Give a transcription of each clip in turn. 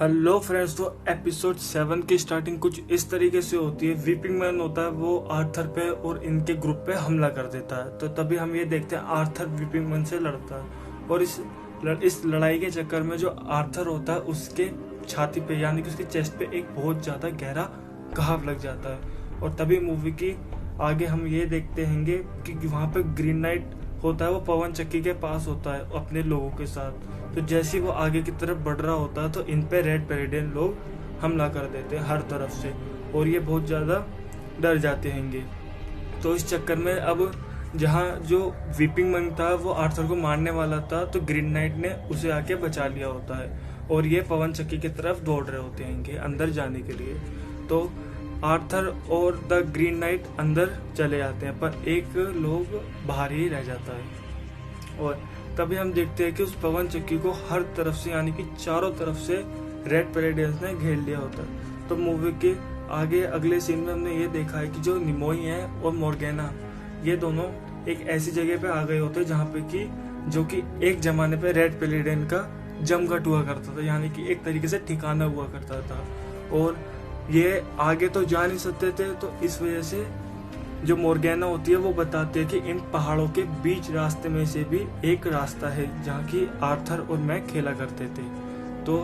Hello friends. तो episode 7 की starting कुछ इस तरीके से होती है। वीपिंग मैन होता है वो आर्थर पे और इनके ग्रुप पे हमला कर देता है। तो तभी हम ये देखते हैं आर्थर वीपिंग मैन से लड़ता है और इस लड़ाई के चक्कर में जो आर्थर होता है उसके छाती पे यानी कि उसके चेस्ट पे एक बहुत ज़्यादा गहरा घाव लग जाता है। और तभी मूवी की आगे हम ये देखते हैं कि वहाँ पे ग्रीन नाइट होता है वो पवन चक्की के पास होता है अपने लोगों के साथ। तो जैसे ही वो आगे की तरफ बढ़ रहा होता है तो इन पे रेड पेरिडियन लोग हमला कर देते हैं हर तरफ से और ये बहुत ज़्यादा डर जाते हैंगे। तो इस चक्कर में अब जहाँ जो वीपिंग मैन था वो आर्थर को मारने वाला था तो ग्रीन नाइट ने उसे आके बचा लिया होता है और ये पवन चक्की की तरफ दौड़ रहे होते हैं अंदर जाने के लिए। तो आर्थर और द ग्रीन नाइट अंदर चले जाते हैं पर एक लोग बाहर ही रह जाता है। और तभी हम देखते हैं कि उस पवन चक्की को हर तरफ से यानी कि चारों तरफ से रेड पेरिडियंस ने घेर लिया होता है। तो मूवी के आगे अगले सीन में हमने ये देखा है कि जो निमोई है और मोर्गेना ये दोनों एक ऐसी जगह पे आ गए होते हैं जहाँ पे कि जो कि एक जमाने पे रेड पेरिडियन का जमघट हुआ करता था यानी कि एक तरीके से ठिकाना हुआ करता था और ये आगे तो जा नहीं सकते थे। तो इस वजह से जो मोर्गेना होती है वो बताती है कि इन पहाड़ों के बीच रास्ते में से भी एक रास्ता है जहाँ की आर्थर और मैं खेला करते थे। तो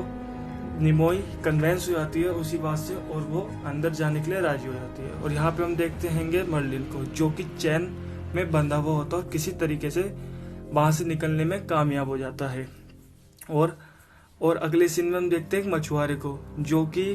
निमोई कन्वेंस हो जाती है उसी बात से और वो अंदर जाने के लिए राजी हो जाती है। और यहाँ पे हम देखते हैंगे मर्लिन को जो कि चैन में बंधा हुआ होता है और किसी तरीके से वहां से निकलने में कामयाब हो जाता है। और अगले सीन में हम देखते हैं एक मछुआरे को जो कि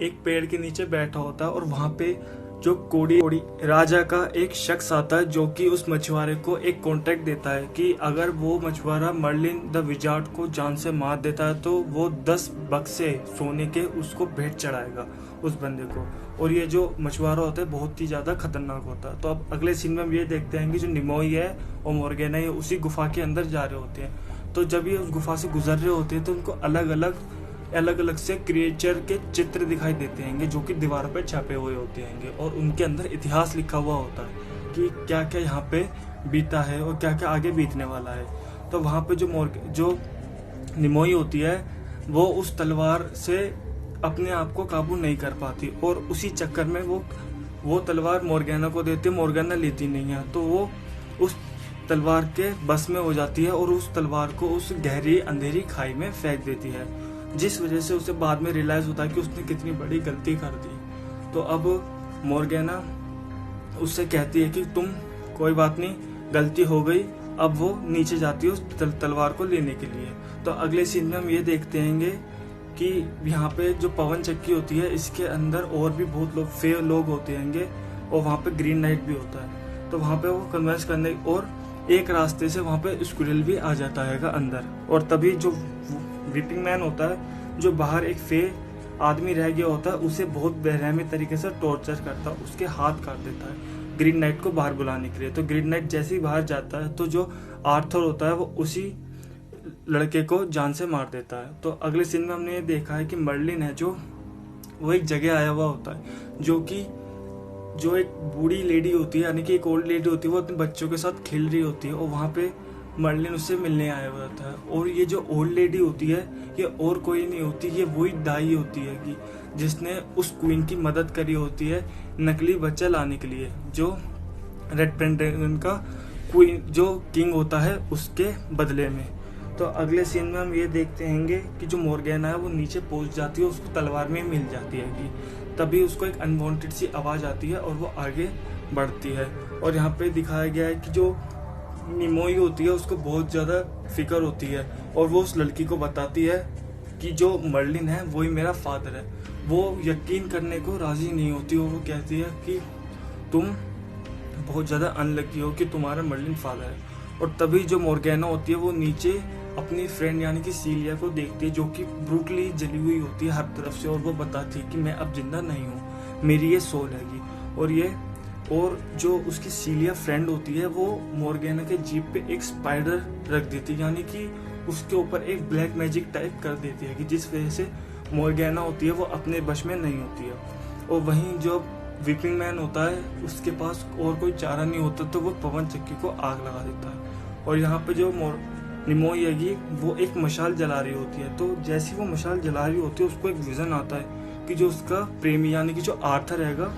एक पेड़ के नीचे बैठा होता है और वहां पे जो कोड़ी राजा का एक शख्स आता है जो कि उस मछुआरे को एक कॉन्ट्रैक्ट देता है कि अगर वो मछुआरा मर्लिन द विजार्ड को जान से मार देता है तो वो 10 बक्से सोने के उसको भेंट चढ़ाएगा उस बंदे को। और ये जो मछुआरा होता है बहुत ही ज्यादा खतरनाक होता है। तो अब अगले सीन में हम ये देखते हैं कि जो निमोई है और मोर्गेना ये उसी गुफा के अंदर जा रहे होते हैं। तो जब ये उस गुफा से गुजर रहे होते हैं तो उनको अलग अलग से क्रिएचर के चित्र दिखाई देते हैं जो कि दीवारों पे छपे हुए होते हैं और उनके अंदर इतिहास लिखा हुआ होता है कि क्या क्या यहाँ पे बीता है और क्या क्या आगे बीतने वाला है। तो वहाँ पे जो निमोई होती है वो उस तलवार से अपने आप को काबू नहीं कर पाती और उसी चक्कर में वो तलवार मोर्गेना को देती है। मोर्गेना लेती नहीं है तो वो उस तलवार के बस में हो जाती है और उस तलवार को उस गहरी अंधेरी खाई में फेंक देती है जिस वजह से उसे बाद में रियलाइज होता है कि उसने कितनी बड़ी गलती कर दी। तो अब मोर्गेना उससे कहती है कि तुम कोई बात नहीं गलती हो गई। अब वो नीचे जाती है उस तलवार को लेने के लिए। तो अगले सीन में हम ये देखते हैं कि यहाँ पे जो पवन चक्की होती है इसके अंदर और भी बहुत लोग होते हैं और वहाँ पे ग्रीन नाइट भी होता है। तो वहाँ पे वो कन्वेंस करने और एक रास्ते से वहाँ पे स्क्विरल भी आ जाता है अंदर। और तभी जो वीपिंग मैन होता है जो बाहर एक फे आदमी रह गया होता है उसे बहुत बेरहमी तरीके से टॉर्चर करता है, उसके हाथ काट देता है ग्रीन नाइट को बाहर बुलाने के लिए। तो ग्रीन नाइट जैसे ही बाहर जाता है तो जो आर्थर होता है वो उसी लड़के को जान से मार देता है। तो अगले सीन में हमने ये देखा है कि मर्लिन है जो वो एक जगह आया हुआ होता है जो एक बूढ़ी लेडी होती है यानी कि एक ओल्ड लेडी होती है वो अपने बच्चों के साथ खेल रही होती है और वहाँ पे मर्लिन उससे मिलने आया हुआ था। और ये जो ओल्ड लेडी होती है ये और कोई नहीं होती, ये वही दाई होती है कि जिसने उस क्वीन की मदद करी होती है नकली बच्चा लाने के लिए जो रेड पेरिडियन का क्वीन जो किंग होता है उसके बदले में। तो अगले सीन में हम ये देखते हैं कि जो मोर्गेना है वो नीचे पहुंच जाती है उसको तलवार में मिल जाती है कि तभी उसको एक अनवांटेड सी आवाज आती है और वो आगे बढ़ती है। और यहाँ पे दिखाया गया है कि जो निमोई होती है उसको बहुत ज्यादा फिक्र होती है और वो उस लड़की को बताती है कि जो मर्लिन है वही मेरा फादर है। वो यकीन करने को राजी नहीं होती और वो कहती है कि तुम बहुत ज्यादा अनलकी हो कि तुम्हारा मर्लिन फादर है। और तभी जो मोर्गेना होती है वो नीचे अपनी फ्रेंड यानी कि सीलिया को देखती है जो कि ब्रूटली जली हुई होती है हर तरफ से और वो बताती है कि मैं अब जिंदा नहीं हूँ, मेरी ये सोल हैगी। और जो उसकी सीलिया फ्रेंड होती है वो मोर्गेना के जीप पे एक स्पाइडर रख देती है यानी कि उसके ऊपर एक ब्लैक मैजिक टाइप कर देती है कि जिस वजह से मोर्गेना होती है वो अपने वश में नहीं होती है। और वहीं जो वीपिंग मैन होता है उसके पास और कोई चारा नहीं होता तो वो पवन चक्की को आग लगा देता है। और यहाँ पे जो निमोई हैगी वो एक मशाल जला रही होती है। तो जैसी वो मशाल जला रही होती है उसको एक विजन आता है कि जो उसका प्रेमी यानी कि जो आर्थर रहेगा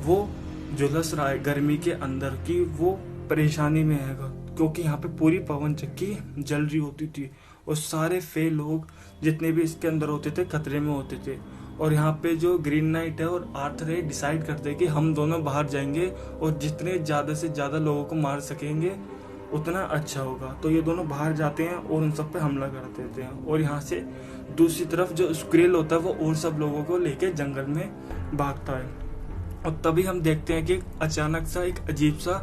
वो झुलस रहा है गर्मी के अंदर, कि वो परेशानी में हैगा, क्योंकि यहाँ पे पूरी पवन चक्की जल रही होती थी और सारे फे लोग जितने भी इसके अंदर होते थे खतरे में होते थे। और यहाँ पे जो ग्रीन नाइट है और आर्थर है डिसाइड करते हैं कि हम दोनों बाहर जाएंगे और जितने ज़्यादा से ज़्यादा लोगों को मार सकेंगे उतना अच्छा होगा। तो ये दोनों बाहर जाते हैं और उन सब पे हमला कर देते हैं। और यहाँ से दूसरी तरफ जो स्क्रिल होता है वो और सब लोगों को लेके जंगल में भागता है। और तभी हम देखते हैं कि अचानक सा एक अजीब सा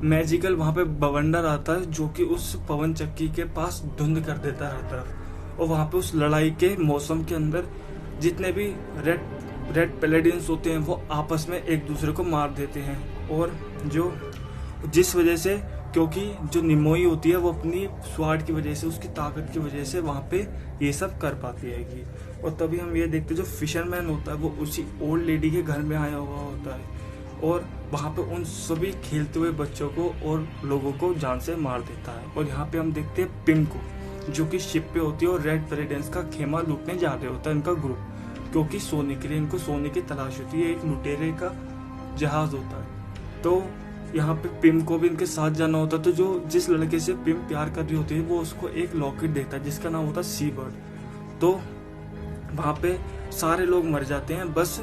मैजिकल वहाँ पे बवंडर आता है जो कि उस पवन चक्की के पास धुंध कर देता है हर तरफ। और वहाँ पे उस लड़ाई के मौसम के अंदर जितने भी रेड पैलेडियंस होते हैं वो आपस में एक दूसरे को मार देते हैं। और जो जिस वजह से, क्योंकि जो निमोई होती है वो अपनी स्वाड की वजह से, उसकी ताकत की वजह से वहाँ पे ये सब कर पाती है। और तभी हम ये देखते हैं जो फिशरमैन होता है वो उसी ओल्ड लेडी के घर में आया हुआ होता है और वहाँ पे उन सभी खेलते हुए बच्चों को और लोगों को जान से मार देता है। और यहाँ पे हम देखते हैं पिम को जो कि शिप पे होती है और रेड पैलेडियंस का खेमा लूटने जा रहे होता है इनका ग्रुप, क्योंकि सोने के लिए इनको सोने की तलाश होती है। एक लुटेरे का जहाज होता है। तो यहाँ पे पिम को भी इनके साथ जाना होता है। तो जो जिस लड़के से पिम प्यार कर रही होती है वो उसको एक लॉकेट देता है जिसका नाम होता है सी बर्ड। तो वहाँ पे सारे लोग मर जाते हैं, बस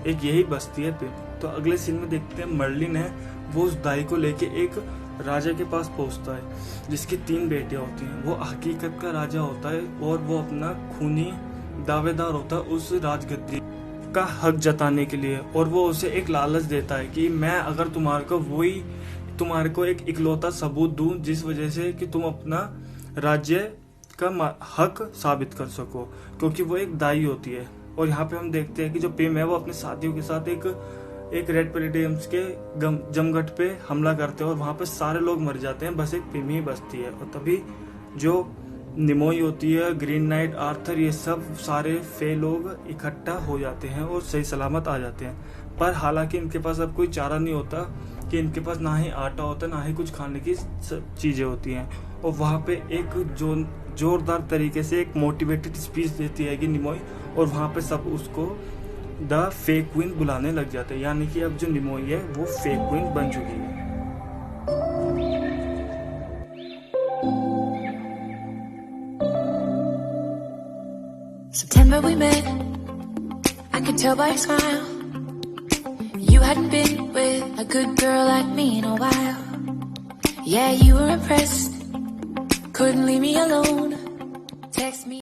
एक यही बचती है पिम। तो अगले सीन में देखते हैं मर्लिन है वो उस दाई को लेके एक राजा के पास पहुंचता है जिसकी 3 बेटियां होती हैं। वो हकीकत का राजा होता है और वो अपना खूनी दावेदार होता है उस राजगद्दी का हक जताने के लिए। और वो उसे एक लालच देता है कि मैं अगर तुम्हारे को एक इकलौता सबूत दूं जिस वजह से कि तुम अपना राज्य का हक साबित कर सको, क्योंकि वो एक दाई होती है। और यहाँ पे हम देखते हैं कि जो पिम है वो अपने साथियों के साथ एक रेड पैलेडियंस के जमघट पे हमला करते हैं और वहाँ पे सारे लोग मर जाते हैं, बस एक पिम ही बचती है। और तभी जो निमोई होती है, ग्रीन नाइट, आर्थर, ये सब सारे फे लोग इकट्ठा हो जाते हैं और सही सलामत आ जाते हैं। पर हालांकि इनके पास अब कोई चारा नहीं होता कि इनके पास ना ही आटा होता ना ही कुछ खाने की चीजें होती हैं। और वहाँ पे एक जोरदार तरीके से एक मोटिवेटेड स्पीच देती है कि निमोई, और वहाँ पे सब उसको द फेक क्वीन बुलाने लग जाते हैं, यानी कि अब जो निमोई है वो फेक क्वीन बन चुकी है। September we met, I could tell by your smile. You hadn't been with a good girl like me in a while. Yeah, you were impressed, couldn't leave me alone. Text me.